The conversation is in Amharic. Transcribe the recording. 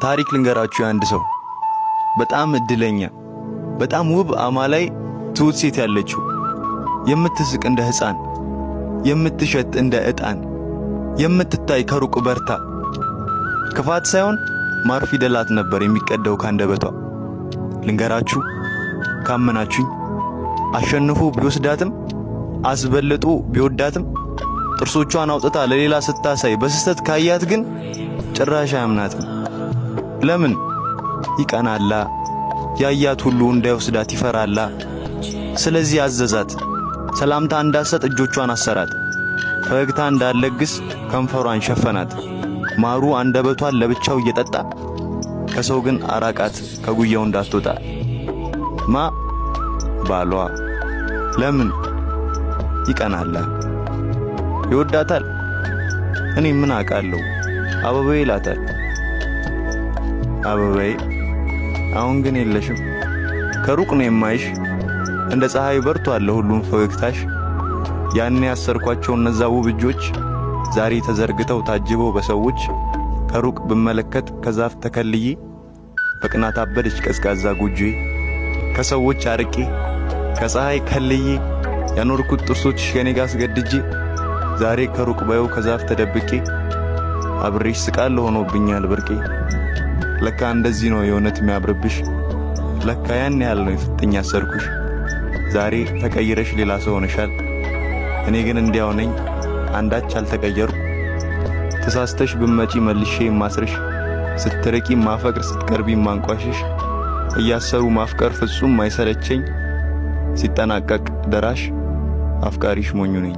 ታሪክ ልንገራችሁ። አንድ ሰው በጣም እድለኛ በጣም ውብ አማላይ ትሁት ሴት ያለችው የምትስቅ እንደ ሕፃን የምትሸት እንደ ዕጣን የምትታይ ከሩቅ በርታ ክፋት ሳይሆን ማር ፊደላት ነበር የሚቀደው ካንደበቷ። ልንገራችሁ ካመናችሁኝ አሸንፎ ቢወስዳትም አስበልጦ ቢወዳትም ጥርሶቿን አውጥታ ለሌላ ስታሳይ በስህተት ካያት ግን ጭራሽ አያምናትም። ለምን? ይቀናላ። ያያት ሁሉ እንዳይወስዳት ይፈራላ። ስለዚህ አዘዛት። ሰላምታ እንዳሰጥ እጆቿን አሰራት። ፈገግታ እንዳለግስ ከንፈሯን ሸፈናት። ማሩ አንደበቷን ለብቻው እየጠጣ ከሰው ግን አራቃት ከጉያው እንዳትወጣ። ባሏ። ለምን? ይቀናላ። ይወዳታል። እኔ ምን አውቃለሁ? አበባዬ ይላታል። አበባዬ አሁን ግን የለሽም። ከሩቅ ነው የማይሽ። እንደ ፀሐይ በርቷል ሁሉም ፈገግታሽ። ያኔ ያሰርኳቸው እነዛ ውብ እጆች ዛሬ ተዘርግተው ታጅበው በሰዎች ከሩቅ ብመለከት ከዛፍ ተከልዬ በቅናት አበደች ቀዝቃዛ ጎጆዬ። ከሰዎች አርቄ ከፀሐይ ከልዬ ያኖርኩት ጥርሶችሽ ከኔ ጋር አስገድጄ ዛሬ ከሩቅ ባየው ከዛፍ ተደብቄ አብሬሽ ስቃል ሆኖብኛል ብርቄ። ለካ እንደዚህ ነው የእውነት የሚያብርብሽ። ለካ ያን ያህል ነው የፍጥኝ ያሰርኩሽ። ዛሬ ተቀይረሽ ሌላ ሰው ሆነሻል። እኔ ግን እንዲያው ነኝ አንዳች አልተቀየርኩ። ተሳስተሽ ብመጪ መልሼ ማስርሽ፣ ስትርቂ ማፈቅር ስትቀርቢ ማንቋሽሽ። እያሰሩ ማፍቀር ፍጹም ማይሰለቸኝ፣ ሲጠናቀቅ ደራሽ አፍቃሪሽ ሞኙ ነኝ።